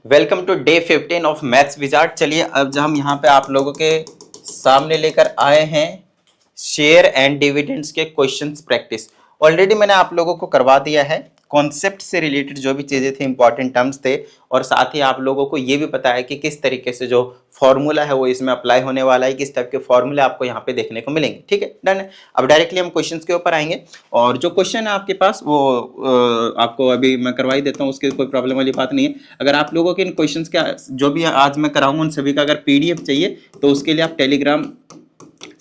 Welcome to day 15 of maths wizard. चलिए अब हम यहाँ पे आप लोगों के सामने लेकर आए हैं शेयर एंड डिविडेंड्स के क्वेश्चंस प्रैक्टिस। ऑलरेडी मैंने आप लोगों को करवा दिया है, कॉन्सेप्ट से रिलेटेड जो भी चीज़ें थी, इंपॉर्टेंट टर्म्स थे, और साथ ही आप लोगों को ये भी पता है कि किस तरीके से जो फॉर्मूला है वो इसमें अप्लाई होने वाला है, किस टाइप के फॉर्मूले आपको यहाँ पे देखने को मिलेंगे। ठीक है, डन है। अब डायरेक्टली हम क्वेश्चंस के ऊपर आएंगे और जो क्वेश्चन है आपके पास वो आपको अभी मैं करवा ही देता हूँ, उसकी कोई प्रॉब्लम वाली बात नहीं है। अगर आप लोगों के इन क्वेश्चंस का जो भी आज मैं कराऊंगा उन सभी का अगर पीडीएफ चाहिए तो उसके लिए आप टेलीग्राम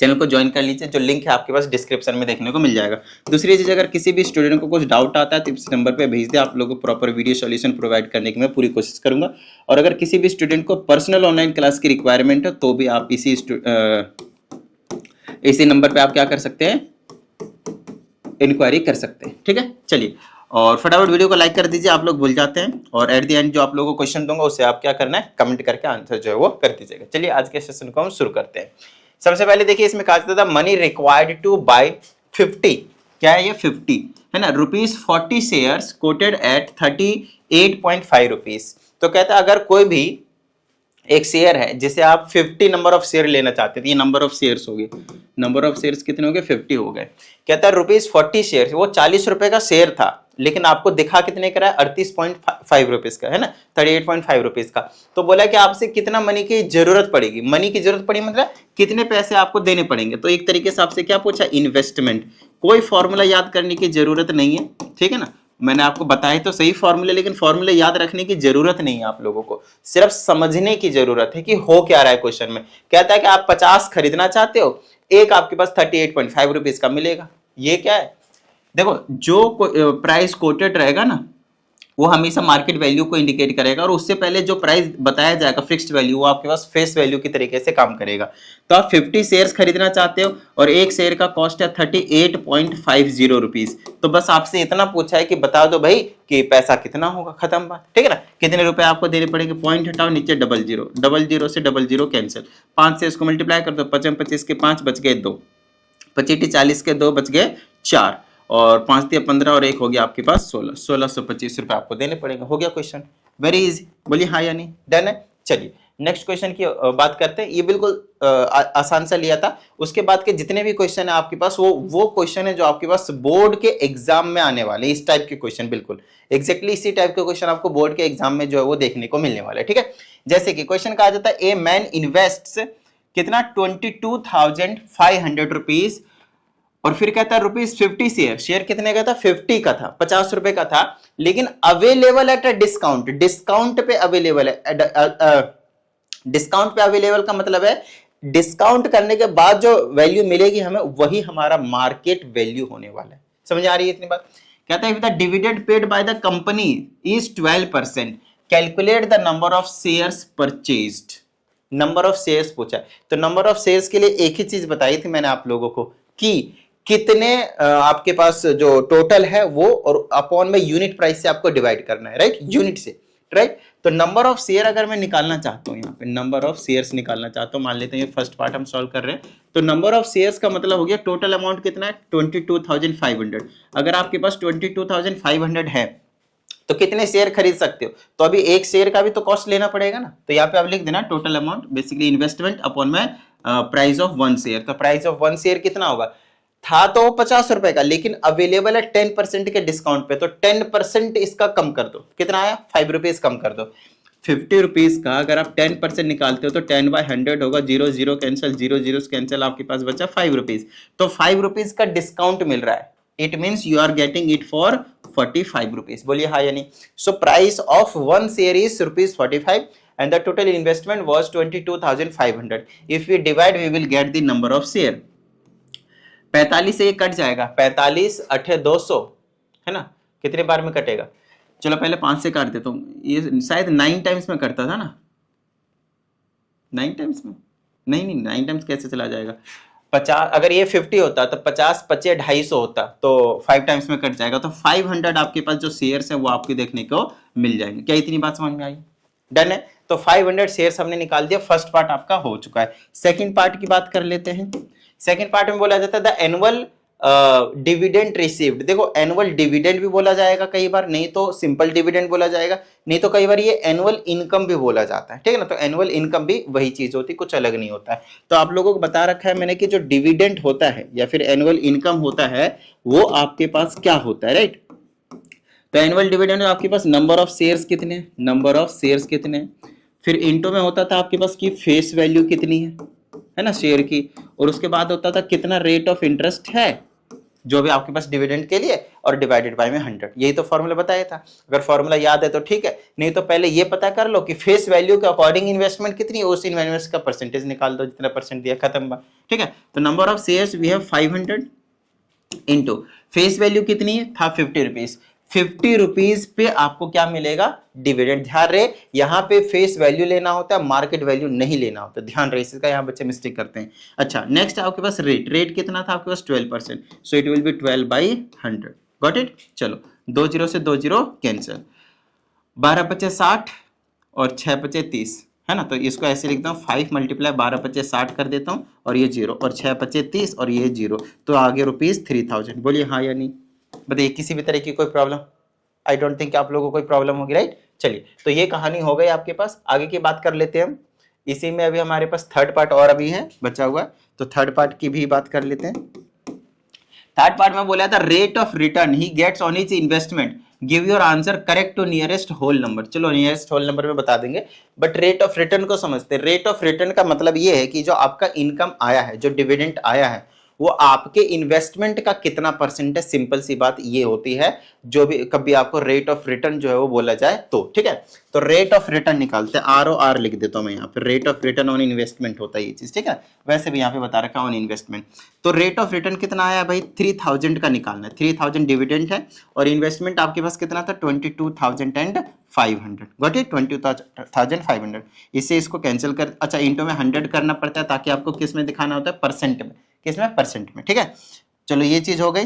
चैनल को ज्वाइन कर लीजिए, जो लिंक है आपके पास डिस्क्रिप्शन में देखने को मिल जाएगा। दूसरी चीज, अगर किसी भी स्टूडेंट को कुछ डाउट आता है तो इस नंबर पे भेज दे, आप लोगों को प्रॉपर वीडियो सॉल्यूशन प्रोवाइड करने की मैं पूरी कोशिश करूंगा। और अगर किसी भी स्टूडेंट को पर्सनल ऑनलाइन क्लास की रिक्वायरमेंट है तो भी आप इसी नंबर पे आप क्या कर सकते हैं, इंक्वायरी कर सकते हैं। ठीक है, चलिए और फटाफट वीडियो को लाइक कर दीजिए, आप लोग भूल जाते हैं। और एट द एंड जो आप लोगों को क्वेश्चन दूंगा उसे आप क्या करना है, कमेंट करके आंसर जो है वो कर दीजिएगा। चलिए आज के सेशन को हम शुरू करते हैं। सबसे पहले देखिए, इसमें कहा जाता था मनी रिक्वायर्ड टू बाय 50, क्या है ये 50 है ना, ₹40 शेयर्स कोटेड एट 38.5 रुपीज। तो कहता है अगर कोई भी एक शेयर है जिसे आप 50 नंबर ऑफ शेयर लेना चाहते थे, ये नंबर ऑफ शेयर्स हो गए, नंबर ऑफ शेयर्स कितने हो गए, 50 हो गए। कहता है ₹40 शेयर, वो 40 रुपए का शेयर था लेकिन आपको दिखा कितने का है, 38.5 रुपीज का है ना, 38.5 रुपीज का। तो बोला कि आपसे कितना मनी की जरूरत पड़ेगी, मनी की जरूरत पड़ी मतलब कितने पैसे आपको देने पड़ेंगे। तो एक तरीके से आपसे क्या पूछा, इन्वेस्टमेंट। कोई फॉर्मूला याद करने की जरूरत नहीं है, ठीक है ना, मैंने आपको बताया तो सही फॉर्मूले, लेकिन फॉर्मूले याद रखने की जरूरत नहीं है, आप लोगों को सिर्फ समझने की जरूरत है कि हो क्या रहा है क्वेश्चन में। कहता है कि आप 50 खरीदना चाहते हो, एक आपके पास 38.5 रुपीज का मिलेगा। ये क्या है, देखो जो प्राइस कोटेड रहेगा ना वो हमेशा मार्केट वैल्यू को इंडिकेट करेगा, और उससे पहले जो प्राइस बताया जाएगा फिक्स्ड वैल्यू, वो आपके पास फेस वैल्यू की तरीके से काम करेगा। तो आप 50 शेयर्स खरीदना चाहते हो और एक शेयर का कॉस्ट है 38.50 रुपीज। तो बस आपसे इतना पूछा है कि बता दो भाई कि पैसा कितना होगा, खत्म बात। ठीक है ना, कितने रुपए आपको देने पड़ेंगे, पॉइंट हटाओ, नीचे डबल जीरो, डबल जीरो से डबल जीरो कैंसिल, 5 से इसको मल्टीप्लाई कर दो, 25 के 5 बच गए 2, 25 40 के 2 बच गए 4, और 5 दिया 15 और एक हो गया आपके पास 1625 रुपए आपको देने पड़ेंगे। हो गया क्वेश्चन, वेरी इजी। बोलिए हाँ या नहीं, डन है। चलिए नेक्स्ट क्वेश्चन की बात करते हैं। ये बिल्कुल आसान सा लिया था। उसके बाद के जितने भी क्वेश्चन है आपके पास वो क्वेश्चन है जो आपके पास बोर्ड के एग्जाम में आने वाले, इस टाइप के क्वेश्चन, बिल्कुल एग्जैक्टली इसी टाइप के क्वेश्चन आपको बोर्ड के एग्जाम में जो है वो देखने को मिलने वाला है। ठीक है, जैसे कि क्वेश्चन कहा जाता है ए मैन इन्वेस्ट्स कितना, 22,500 रुपीज, और फिर कहता है ₹50 शेयर, शेयर कितने का था, 50 का था, 50 रुपए का था, लेकिन available at a discount, discount पे अवेलेबल है। डिस्काउंट पे अवेलेबल का मतलब है डिस्काउंट करने के बाद जो वैल्यू मिलेगी हमें वही हमारा मार्केट वैल्यू होने वाला है। समझ आ रही है इतनी बात। कहता है if the dividend paid by the company is 12%, calculate the number of shares purchased. Number of shares पूछा है, तो नंबर ऑफ शेयर्स के लिए एक ही चीज बताई थी मैंने आप लोगों को कि कितने आपके पास जो टोटल है वो, और अपॉन में यूनिट प्राइस से आपको डिवाइड करना है, राइट, यूनिट से, राइट। तो नंबर ऑफ शेयर अगर मैं निकालना चाहता हूं, यहाँ पे नंबर ऑफ शेयर्स निकालना चाहता हूं, मान लेते हैं ये फर्स्ट पार्ट हम सॉल्व कर रहे हैं, तो नंबर ऑफ शेयर्स का मतलब हो गया टोटल अमाउंट कितना है, 22,500। अगर आपके पास 22,500 है तो कितने शेयर खरीद सकते हो, तो अभी एक शेयर का भी तो कॉस्ट लेना पड़ेगा ना। तो यहाँ पे आप लिख देना total amount, basically investment upon में प्राइस ऑफ 1 शेयर। तो प्राइस ऑफ 1 शेयर कितना होगा, था तो 50 रुपए का, लेकिन अवेलेबल है 10% के डिस्काउंट पे, तो 10% इसका कम कर दो, कितना आया, 5 रुपीज कम कर दो। 50 रुपीज का अगर आप 10% निकालते हो तो 10/100 होगा, 0 0 कैंसिल, 0 0 कैंसिल, आपके पास बचा 5 रुपीज। तो 5 रुपीज का डिस्काउंट मिल रहा है, it means you are getting it for 45 rupees. बोलिए हाँ या नहीं। So price of 1 share is ₹45 and the total investment was 22,500. If we divide we will get the number of share. 45 से ये कट जाएगा, 45 8 200 है ना, कितने बार में कटेगा, चलो पहले 5 से काट देता हूँ, ये शायद 9 टाइम्स में करता था ना, 9 टाइम्स में, नहीं 9 टाइम्स कैसे चला जाएगा, 50, अगर ये 50 होता तो 50 25 250 होता, तो 5 टाइम्स में कट जाएगा, तो 500 आपके पास जो शेयर्स है वो आपको देखने को मिल जाएंगे। क्या इतनी बात समझ में आई, डन है। तो 500 शेयर्स हमने निकाल दिया, फर्स्ट पार्ट आपका हो चुका है। सेकंड पार्ट की बात कर लेते हैं। सेकंड पार्ट में बोला जाता है द एनुअल डिविडेंड रिसीव्ड, देखो एनुअल डिविडेंड भी बोला जाएगा कई बार, नहीं तो सिंपल डिविडेंड बोला जाएगा, नहीं तो कई बार ये एनुअल इनकम भी बोला जाता है, ठीक है ना। तो एनुअल इनकम भी वही चीज होती है, कुछ अलग नहीं होता है। तो आप लोगों को बता रखा है मैंने कि जो डिविडेंड होता है या फिर एनुअल इनकम होता है वो आपके पास क्या होता है, राइट। तो एनुअल डिविडेंड में आपके पास नंबर ऑफ शेयर्स कितने, नंबर ऑफ शेयर्स कितने, फिर इंटू में होता था आपके पास की फेस वैल्यू कितनी है ना शेयर की, और उसके बाद होता था कितना रेट ऑफ इंटरेस्ट है जो भी आपके पास डिविडेंड के लिए, और डिवाइडेड बाय में 100। यही तो फॉर्मूला बताया था, अगर फॉर्मूला याद है तो ठीक है, नहीं तो पहले ये पता कर लो कि फेस वैल्यू के अकॉर्डिंग इन्वेस्टमेंट कितनी है, उस इन्वेस्टमेंट का परसेंटेज निकाल दो, जितना परसेंट दिया खत्म बा, ठीक है। तो number of shares we have 500 into face value कितनी है था 50 रुपीज, 50 रुपीज पे आपको क्या मिलेगा, डिविडेंड। ध्यान रहे यहाँ पे फेस वैल्यू लेना होता है, मार्केट वैल्यू नहीं लेना होता, ध्यान रहे इसका, यहाँ बच्चे मिस्टेक करते हैं। अच्छा नेक्स्ट आपके पास रेट, रेट कितना था आपके पास 12%, so it will be 12/100, got it. चलो 2 0 से 2 0 कैंसिल, 12 × 50 60 और 6 × 50 30 है ना। तो इसको ऐसे लिखता हूँ 5 × 12 × 50 60 कर देता हूँ, और ये 0, और 6 × 50 30 और ये 0, तो आगे ₹3000। बोलिए हाँ या नहीं, बताइए किसी भी तरह की कोई प्रॉब्लम, आई डोंट थिंक आप लोगों को कोई प्रॉब्लम होगी, राइट। चलिए तो ये कहानी हो गई आपके पास, आगे की बात कर लेते हैं हम। इसी में अभी हमारे पास थर्ड पार्ट और अभी है बचा हुआ, तो थर्ड पार्ट की भी बात कर लेते हैं। थर्ड पार्ट में बोला था rate of return he gets on his investment, give your answer correct to nearest whole number. चलो नियरेस्ट होल नंबर में बता देंगे, बट रेट ऑफ रिटर्न को समझते हैं। रेट ऑफ रिटर्न का मतलब ये है कि जो आपका इनकम आया है, जो डिविडेंड आया है, वो आपके इन्वेस्टमेंट का कितना परसेंट है, सिंपल सी बात ये होती है। जो भी कभी आपको रेट ऑफ रिटर्न जो है वो बोला जाए तो, ठीक है। तो रेट ऑफ रिटर्न निकालते हैं, ROR लिख देता हूं मैं यहाँ पे, rate of return on investment होता है ये चीज, ठीक है। वैसे भी यहाँ पे बता रखा है ऑन इन्वेस्टमेंट। तो रेट ऑफ रिटर्न कितना आया भाई, 3000 का निकालना है, 3000 डिविडेंड है, और इन्वेस्टमेंट आपके पास कितना था 22,500, गॉट इट, 22,500। इससे इसको कैंसिल कर, अच्छा इंटू में 100 करना पड़ता है ताकि आपको किस में दिखाना होता है, परसेंट में, किसमें, परसेंट में, ठीक है। चलो ये चीज हो गई,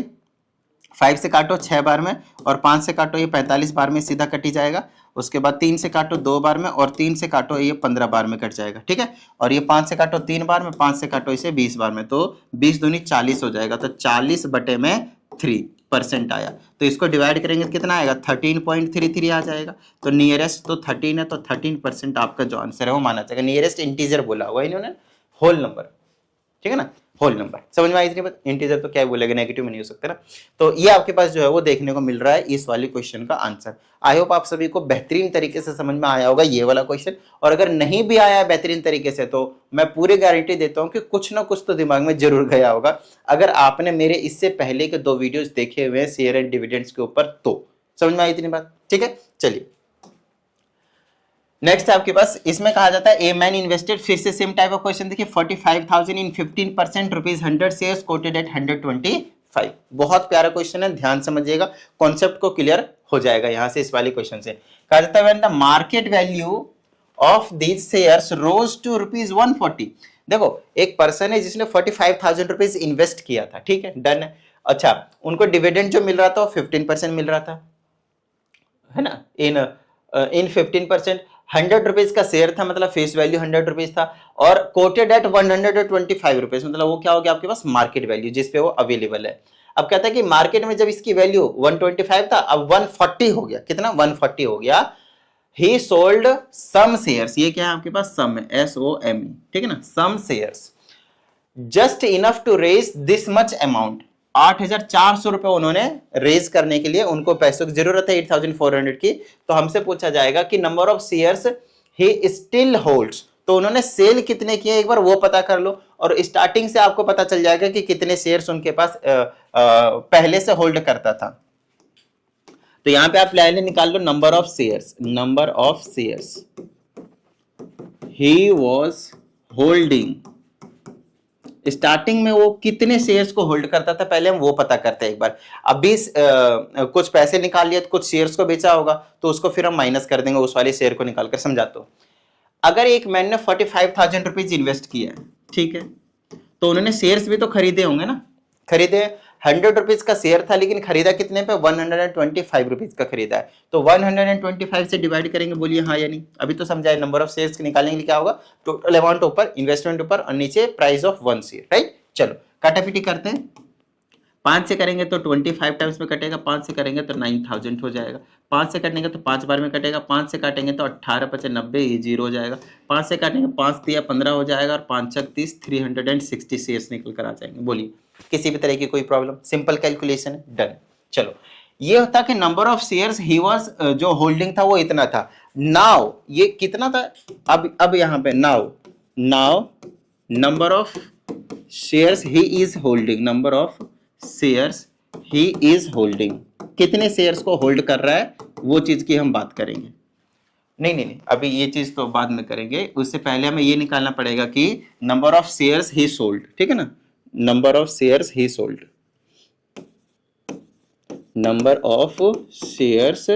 5 से काटो 6 बार में, और 5 से काटो ये 45 बार में सीधा कटी जाएगा। उसके बाद 3 से काटो 2 बार में, और 3 से काटो ये 15 बार में कट जाएगा, ठीक है। और ये 5 से काटो 3 बार में, 5 से काटो इसे 20 बार में, तो 20 दूनी 40 हो जाएगा। तो 40/3% आया। तो इसको डिवाइड करेंगे तो कितना आएगा, 13.33 आ जाएगा। तो नियरेस्ट तो 13 है, तो 13% आपका जो आंसर है वो माना जाएगा। नियरेस्ट इंटीजर बोला हुआ इन्होंने, होल नंबर, ठीक है ना, होल नंबर। समझ में आई इतनी बात, इंटीजर तो क्या बोलेगा, नेगेटिव में नहीं हो सकता ना। तो ये आपके पास जो है वो देखने को मिल रहा है इस वाले क्वेश्चन का आंसर। आई होप आप सभी को बेहतरीन तरीके से समझ में आया होगा ये वाला क्वेश्चन, और अगर नहीं भी आया है बेहतरीन तरीके से तो मैं पूरी गारंटी देता हूं कि कुछ ना कुछ तो दिमाग में जरूर गया होगा, अगर आपने मेरे इससे पहले के 2 वीडियोस देखे हुए हैं शेयर एंड डिविडेंड्स के ऊपर तो। समझ में आई इतनी बात, ठीक है। चलिए नेक्स्ट आपके पास इसमें कहा जाता है ए मैन इन्वेस्टेड, फिर से सेम टाइप ऑफ क्वेश्चन देखिए, 45,000 इन 15% ₹100 शेयर्स कोटेड एट 125। बहुत प्यारा क्वेश्चन है, ध्यान समझिएगा, कॉन्सेप्ट को क्लियर हो जाएगा यहां से इस वाले क्वेश्चन से। कहा जाता है when the market value of these shares rose to ₹140। देखो एक पर्सन है जिसने 45,000 रुपीज इन्वेस्ट किया था, ठीक है, डन है। अच्छा उनको डिविडेंड जो मिल रहा था वो 15% मिल रहा था, है ना, इन 15%। 100 रुपीज का शेयर था, मतलब फेस वैल्यू 100 रुपीज था, और कोटेड एट 125 रुपीज, मतलब वो क्या हो गया आपके पास, मार्केट वैल्यू जिसपे वो अवेलेबल है। अब कहता है कि मार्केट में जब इसकी वैल्यू 125 था, अब 140 हो गया, कितना, 140 हो गया। ही सोल्ड सम शेयर्स, ये क्या है आपके पास, सम है, SOME, ठीक है ना, some shares just enough to raise this much amount. 8,400 रुपए उन्होंने रेज करने के लिए, उनको पैसों की जरूरत है 8,400 की। तो हमसे पूछा जाएगा कि number of shares he still holds, तो उन्होंने सेल कितने किए एक बार वो पता कर लो, और स्टार्टिंग से आपको पता चल जाएगा कि कितने शेयर्स उनके पास पहले से होल्ड करता था। तो यहां पे आप पहले निकाल लो number of shares, number of shares ही वॉज होल्डिंग, स्टार्टिंग में वो कितने शेयर्स को होल्ड करता था पहले हम वो पता करते हैं एक बार। अभी कुछ पैसे निकाल लिए, कुछ शेयर्स को बेचा होगा, तो उसको फिर हम माइनस कर देंगे उस वाले शेयर को निकालकर। समझाता हूं, अगर एक मैन ने 45,000 रुपीज इन्वेस्ट किया है, ठीक है, तो उन्होंने शेयर्स भी तो खरीदे होंगे ना, खरीदे 100 रुपीज का शेयर था, लेकिन खरीदा कितने पे, 125 रुपीज का खरीदा है। तो 125 से डिवाइड करेंगे, बोलिए हाँ या नहीं। अभी तो समझाए, नंबर ऑफ शेयर्स निकालने के लिए क्या होगा, टोटल अमाउंट ऊपर, इन्वेस्टमेंट ऊपर, और नीचे प्राइस ऑफ 1 शेयर, राइट। चलो काटापीटी करते हैं, 5 से करेंगे तो 25 टाइम्स में कटेगा, 5 से करेंगे तो 9000 हो जाएगा, 5 से काटेंगे तो 5 बार में कटेगा, 5 से काटेंगे तो 18 × 5 = 90, ये 0 हो जाएगा, 5 से काटेंगे 5 × 15 हो जाएगा और 5 × 30 360 शेयर्स निकल कर आ जाएंगे। बोलिए किसी भी तरह की कोई प्रॉब्लम? सिंपल कैलकुलेशन है, डन। चलो ये होता कि number of shares he was, जो होल्डिंग था वो इतना था। नाउ ये कितना था, अब यहाँ पे now number of shares he is holding, number of shares he is holding, कितने शेयर्स को होल्ड कर रहा है वो चीज की हम बात करेंगे। नहीं, अभी ये चीज तो बाद में करेंगे, उससे पहले हमें ये निकालना पड़ेगा कि number of shares he sold, ठीक है ना, number of shares he sold, number of shares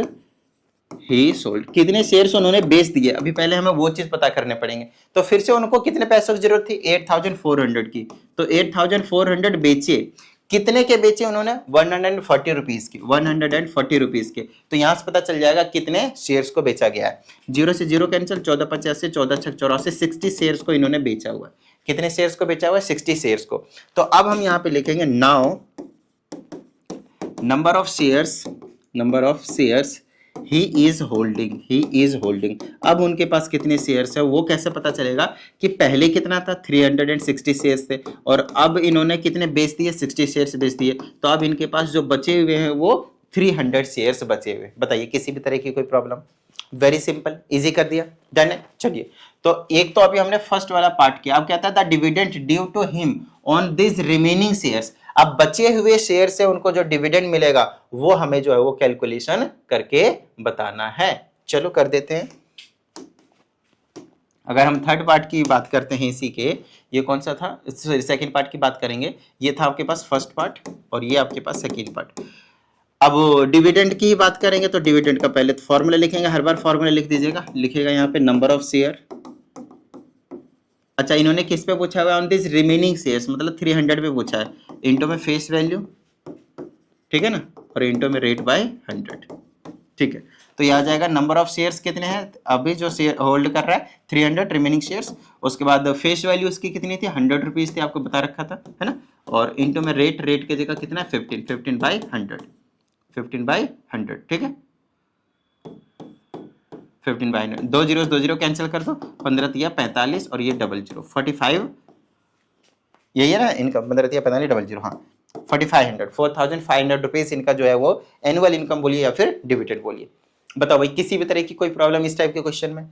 he sold, कितने शेयर्स उन्होंने बेच दिए। अभी पहले हमें वो चीज पता करने पड़ेंगे। तो फिर से उनको कितने पैसों की जरूरत थी, 8400 की, तो 8400 बेचे, कितने के बेचे उन्होंने, 140 रुपीज की, 140 रुपीज के। तो यहां से पता चल जाएगा कितने शेयर्स को बेचा गया है। 0 से 0 कैंसिल, 14 × 85, 14 × 6 = 84, 60 शेयर्स को इन्होंने बेचा हुआ है। कितने शेयर्स को बेचा हुआ है, 60 शेयर्स को। तो अब हम यहाँ पे लिखेंगे now number of shares he is holding. अब उनके पास कितने शेयर्स है वो कैसे पता चलेगा कि पहले कितना था, 360 शेयर्स थे और अब इन्होंने कितने बेच दिए, 60 शेयर्स बेच दिए। तो अब इनके पास जो बचे हुए हैं वो 300 शेयर्स बचे हुए। बताइए किसी भी तरह की कोई प्रॉब्लम? वेरी सिंपल, इजी कर दिया, डन है। चलिए तो एक तो अभी हमने फर्स्ट वाला पार्ट किया। अब कहता है the dividend due to him on this remaining shares. अब बचे हुए शेयर से उनको जो डिविडेंड मिलेगा वो हमें जो है वो कैलकुलेशन करके बताना है। चलो कर देते हैं। अगर हम थर्ड पार्ट की बात करते हैं इसी के, ये कौन सा था, सेकंड पार्ट की बात करेंगे। ये था आपके पास फर्स्ट पार्ट और ये आपके पास सेकंड पार्ट। अब डिविडेंड की बात करेंगे तो डिविडेंड का पहले तो फॉर्मूला लिखेंगे, हर बार फॉर्मूला लिख दीजिएगा। लिखेगा यहाँ पे नंबर ऑफ शेयर। अच्छा इन्होंने किस पे पूछा हुआ है, ऑन दिस रिमेनिंग शेयर्स, मतलब 300 पे पूछा है, इनटू में फेस वैल्यू, ठीक है ना, और इनटू में रेट बाय 100, ठीक है। तो ये आ जाएगा नंबर ऑफ शेयर्स कितने हैं अभी जो शेयर होल्ड कर रहा है, 300 रिमेनिंग शेयर्स। उसके बाद फेस वैल्यू उसकी कितनी थी, 100 रुपीज थी, आपको बता रखा था, है ना। और इनटू में रेट की जगह कितना है, 15 बाई 100, ठीक है। 15 बाई 100, 2 0 कैंसिल कर दो, 15 × 45 और ये 00 45, यही है ना इनकम, 15 × 45 00, हाँ 4500 रुपीज इनका जो है वो एनुअल इनकम बोलिए या फिर डिविडेंड बोलिए। बताओ भाई किसी भी तरह की कोई प्रॉब्लम इस टाइप के क्वेश्चन में?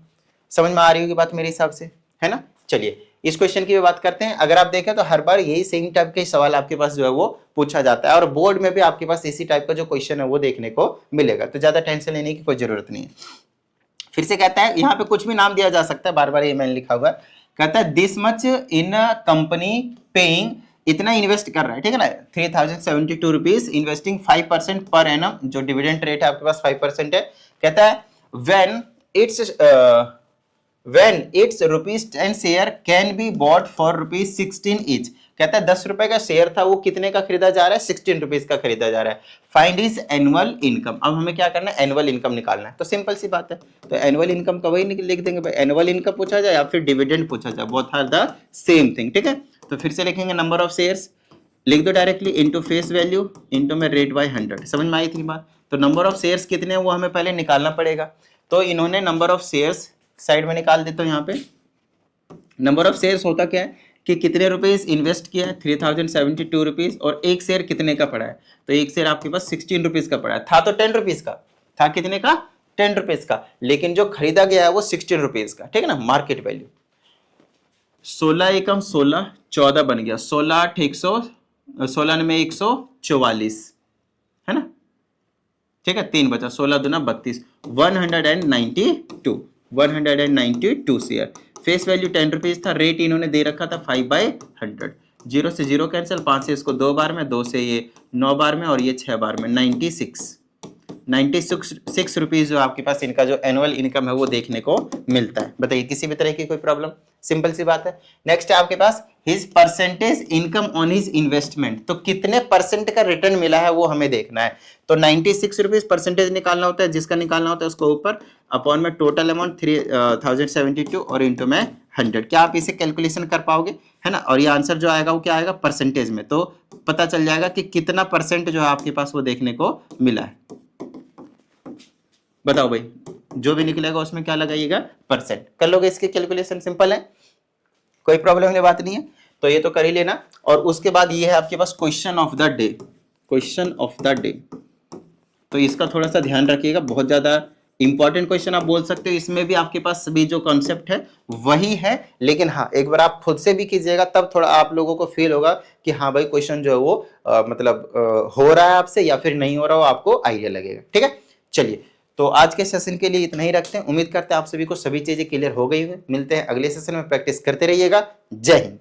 समझ में आ रही होगी बात मेरे हिसाब से, है ना। चलिए इस क्वेश्चन की भी बात करते हैं। अगर आप देखें तो हर बार यही सेम टाइप के सवाल आपके पास जो है वो पूछा जाता है और बोर्ड में भी आपके पास इसी टाइप का जो क्वेश्चन है वो देखने को मिलेगा, तो ज्यादा टेंशन लेने की कोई जरूरत नहीं है। फिर से कहता है यहाँ पे कुछ भी नाम दिया जा सकता है, बार बार ये मैंने लिखा हुआ है। कहता है this much in company paying, इतना इन्वेस्ट कर रहा है, ठीक है ना, 3072 रुपीज, इन्वेस्टिंग 5% पर एनम, जो डिविडेंड रेट है आपके पास 5% है। कहता है when it's ₹10 share can be bought for ₹16 each. कहता है 10 रुपए का शेयर था, वो कितने का खरीदा जा रहा है, 16 रुपीज का खरीदा जा रहा है। Find his annual income. अब हमें क्या करना है, एनुअल इनकम निकालना है। तो सिंपल सी बात है, तो एनुअल इनकम का वही लिख देंगे भाई, एनुअल इनकम पूछा जाए या फिर डिविडेंड पूछा जाए, both are the same thing, ठीक है। तो फिर से लिखेंगे नंबर ऑफ शेयर्स, लिख दो directly, into face value, into में रेट बाय 100। समझ में आई थी बात। तो नंबर ऑफ शेयर्स कितने हैं वो हमें पहले निकालना पड़ेगा। तो इन्होंने नंबर ऑफ शेयर्स साइड में निकाल देता हूं। यहाँ पे नंबर ऑफ शेयर्स होता क्या है कि कितने रुपीस इन्वेस्ट किया है, 3072 रुपीज, और एक शेयर कितने का पड़ा है, तो एक शेयर आपके पास 16 रुपीज का पड़ा है। था तो 10 रुपीज का, था कितने का, 10 रुपीज का, लेकिन जो खरीदा गया है वो 16 रुपीज का, ठीक है ना, मार्केट वैल्यू। 16 एकम 16, 14 बन गया, 16 8 100, 16 में 144, है ना, ठीक है, 3 बचा, 16 दूना 32, 192 शेयर। फेस वैल्यू 10 रुपीज था, रेट इन्होंने दे रखा था 5/100। 0 से 0 कैंसिल, 5 से इसको 2 बार में, 2 से ये 9 बार में और ये 6 बार में, 96 रुपीज जो आपके पास इनका जो एनुअल इनकम है वो देखने को मिलता है। बताइए किसी भी तरह की कोई प्रॉब्लम? सिंपल सी बात है। नेक्स्ट है आपके पास his percentage income on his investment, तो कितने परसेंट का रिटर्न मिला है वो हमें देखना है। तो 96 रुपीज परसेंटेज निकालना होता है, जिसका निकालना होता है उसको ऊपर अपॉन में टोटल अमाउंट 3072 और इंटू में 100। क्या आप इसे कैलकुलेशन कर पाओगे, है ना। और ये आंसर जो आएगा वो क्या आएगा, परसेंटेज में, तो पता चल जाएगा कि कितना परसेंट जो है आपके पास वो देखने को मिला है। बताओ भाई, जो भी निकलेगा उसमें क्या लगाइएगा, परसेंट। कर लोगे इसके कैलकुलेशन, सिंपल है, कोई प्रॉब्लम वाली बात नहीं है। तो ये तो कर ही लेना। और उसके बाद ये है आपके पास question of the day, question of the day. तो इसका थोड़ा सा ध्यान रखिएगा, बहुत ज्यादा इंपॉर्टेंट क्वेश्चन आप बोल सकते हो। इसमें भी आपके पास सभी जो कॉन्सेप्ट है वही है, लेकिन हाँ एक बार आप खुद से भी कीजिएगा, तब थोड़ा आप लोगों को फील होगा कि हाँ भाई क्वेश्चन जो है वो हो रहा है आपसे या फिर नहीं हो रहा हो, आपको आइडिया लगेगा। ठीक है, चलिए तो आज के सेशन के लिए इतना ही रखते हैं। उम्मीद करते हैं आप सभी को सभी चीजें क्लियर हो गई होंगी। मिलते हैं अगले सेशन में, प्रैक्टिस करते रहिएगा। जय हिंद।